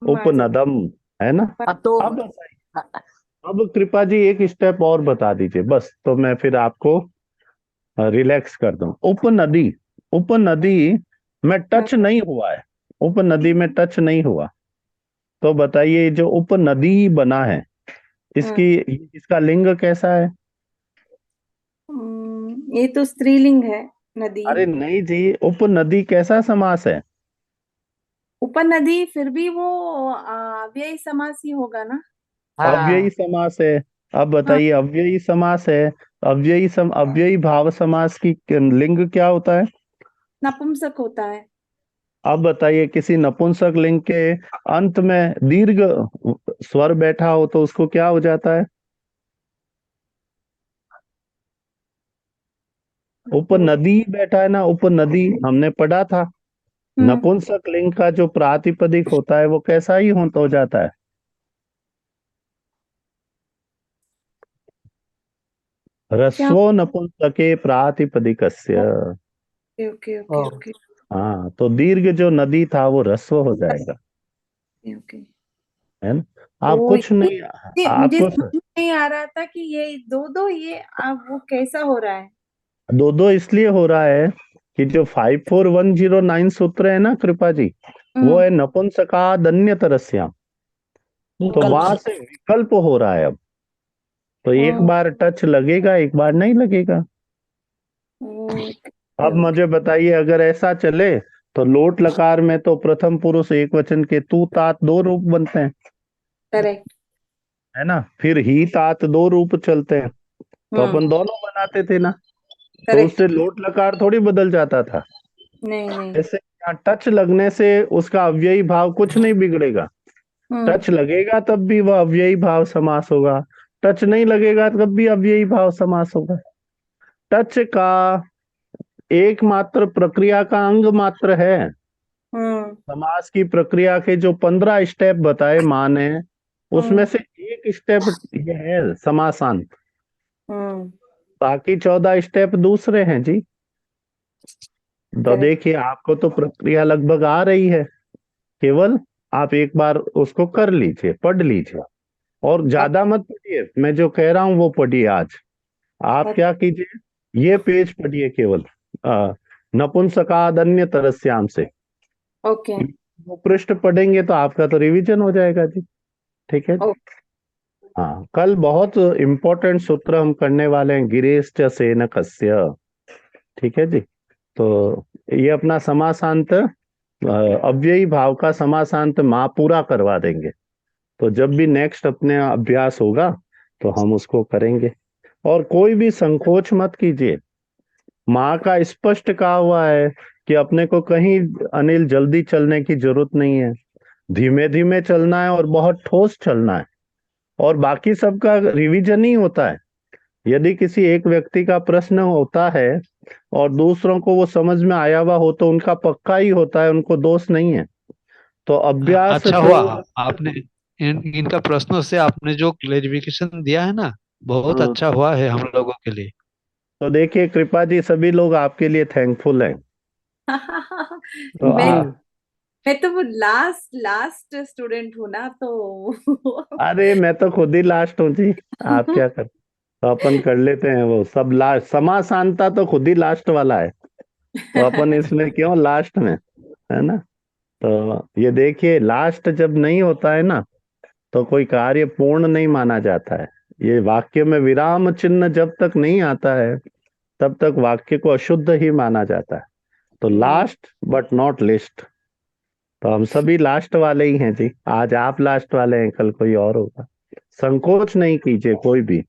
जाए। उपनदम, है ना। तो अब अब कृपा जी एक स्टेप और बता दीजिए बस, तो मैं फिर आपको रिलैक्स कर दूं। उपनदी, उपनदी में टच नहीं हुआ है, उपनदी में टच नहीं हुआ। तो बताइए जो उपनदी बना है, इसकी इसका लिंग कैसा है? ये तो स्त्रीलिंग है, नदी। अरे नहीं जी, उपनदी कैसा समास है? उपनदी फिर भी वो अव्ययी समास ही होगा ना। अव्ययी हाँ समास है। अब हाँ, बताइए अव्ययी समास है, अव्ययी भाव समास की लिंग क्या होता है? नपुंसक होता है। अब बताइए किसी नपुंसक लिंग के अंत में दीर्घ स्वर बैठा हो तो उसको क्या हो जाता है? उपनदी बैठा है ना, उपनदी हमने पढ़ा था। नपुंसक लिंग का जो प्रातिपदिक होता है वो कैसा ही हो जाता है? क्या? ह्रस्वो नपुंसके प्रातिपदिकस्य। ओके ओके ओके ओके हाँ, तो दीर्घ जो नदी था वो ह्रस्व हो जाएगा, ओके। है ना। आप ओ कुछ नहीं, ये मुझे आपको समझ में नहीं आ रहा था कि ये दो दो ये वो कैसा हो रहा है। दो दो इसलिए हो रहा है कि जो 54109 सूत्र है ना कृपा जी, वो है नपुंसकादन्य तरस्याम। तो विकल्प वहां से से विकल्प हो रहा है अब। तो एक बार टच लगेगा, एक बार नहीं लगेगा। अब ओके ओके। मुझे बताइए अगर ऐसा चले तो लोट लकार में तो प्रथम पुरुष एक वचन के तू तात दो रूप बनते हैं, करेक्ट। है ना। फिर ही तात दो रूप चलते हैं, तो हम्म। अपन दोनों बनाते थे ना। तो करेक्ट। उससे लोट लकार थोड़ी बदल जाता था। नहीं नहीं। ऐसे यहाँ टच लगने से उसका अव्ययी भाव कुछ नहीं बिगड़ेगा। टच लगेगा तब भी वह अव्ययी भाव समास होगा, टच नहीं लगेगा तब भी अव्ययी भाव समास होगा। टच का एकमात्र प्रक्रिया का अंग मात्र है। हम्म समास की प्रक्रिया के जो 15 स्टेप बताए मां ने, उसमें से एक स्टेप ये है समासांत। हम्म। बाकी 14 स्टेप दूसरे हैं जी। तो करेक्ट। देखिए आपको तो प्रक्रिया लगभग आ रही है, केवल आप एक बार उसको कर लीजिए, पढ़ लीजिए। और ज्यादा मत पढ़िए, मैं जो कह रहा हूं वो पढ़िए आज। आप क्या कीजिए, ये पेज पढ़िए केवल, नपुंसकादन्य तरस्याम से। ओके वो पृष्ठ पढ़ेंगे तो आपका तो रिवीजन हो जाएगा जी। ठीक है जी। ओके। हाँ, कल बहुत इंपॉर्टेंट सूत्र हम करने वाले हैं, गिरेश च सेनकस्य। ठीक है जी। तो ये अपना समासांत अव्ययी भाव का समासांत माँ पूरा करवा देंगे। तो जब भी नेक्स्ट अपने अभ्यास होगा तो हम उसको करेंगे। और कोई भी संकोच मत कीजिए, माँ का स्पष्ट कहा हुआ है कि अपने को कहीं अनिल जल्दी चलने की जरूरत नहीं है, धीमे धीमे चलना है और बहुत ठोस चलना है। और बाकी सबका रिवीजन ही होता है। यदि किसी एक व्यक्ति का प्रश्न होता है और दूसरों को वो समझ में आया हुआ हो तो उनका पक्का ही होता है, उनको दोष नहीं है। तो अभ्यास अच्छा से हुआ आपने इनका प्रश्नों से आपने जो क्लेरिफिकेशन दिया है ना, बहुत हाँ, अच्छा हुआ है हम लोगों के लिए। तो देखिए कृपा जी सभी लोग आपके लिए थैंकफुल हैं। तो मैं हम्म मैं तो वो लास्ट लास्ट स्टूडेंट हूँ ना तो अरे मैं तो खुद ही लास्ट हूँ जी, आप क्या कर, तो अपन कर लेते हैं वो सब लास्ट। समासांता तो खुद ही लास्ट वाला है, तो अपन इसमें क्यों लास्ट में, है ना। तो ये देखिए लास्ट जब नहीं होता है ना तो कोई कार्य पूर्ण नहीं माना जाता है। ये वाक्य में विराम चिन्ह जब तक नहीं आता है तब तक वाक्य को अशुद्ध ही माना जाता है। तो लास्ट बट नॉट लिस्ट। तो हम सभी लास्ट वाले ही हैं जी। आज आप लास्ट वाले हैं, कल कोई और होगा। संकोच नहीं कीजिए कोई भी,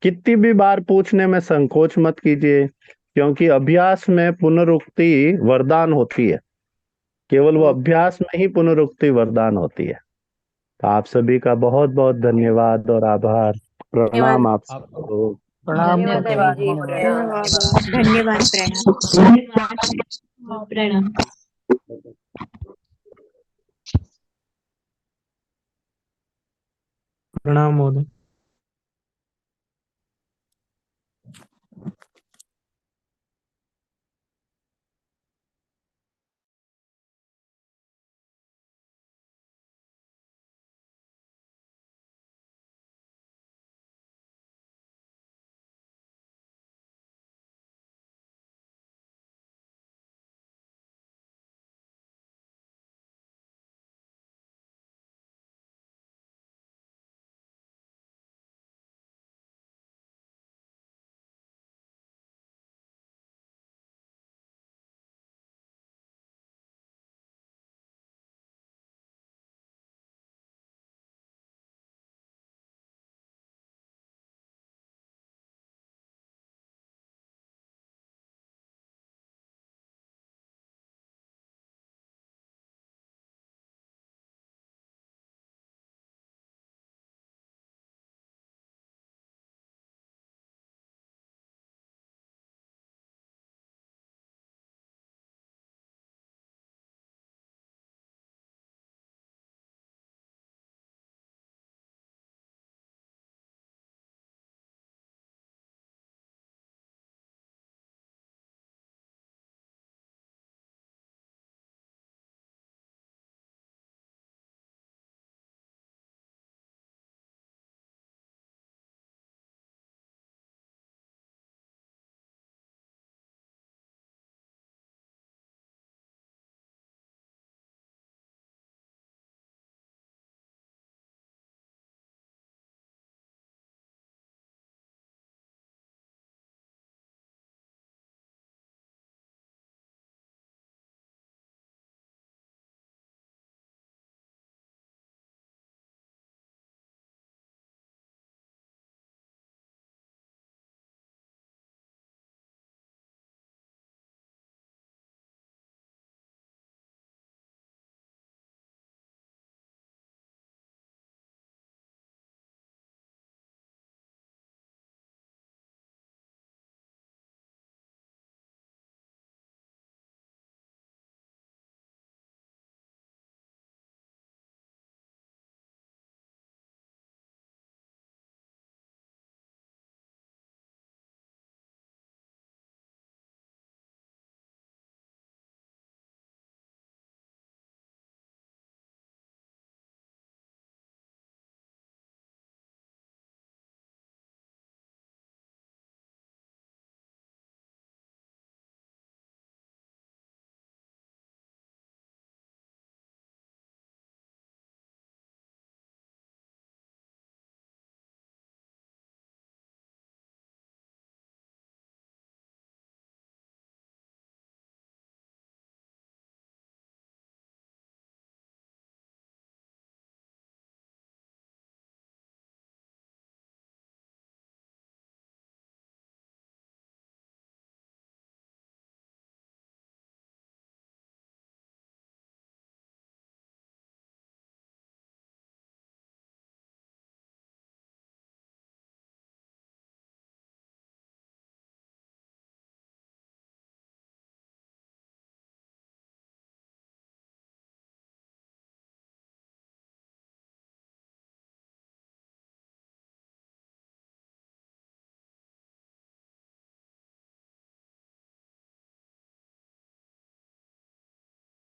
कितनी भी बार पूछने में संकोच मत कीजिए, क्योंकि अभ्यास में पुनरुक्ति वरदान होती है। केवल वो अभ्यास में ही पुनरुक्ति वरदान होती है। तो आप सभी का बहुत बहुत धन्यवाद और आभार, धन्यवाद। प्रणाम आप आप सबको। प्रणाम धन्यवाद करते अनिल हैं, जी, धन्यवाद। प्रणाम। धन्यवाद प्रणाम। प्रणाम। प्रणाम महोदय।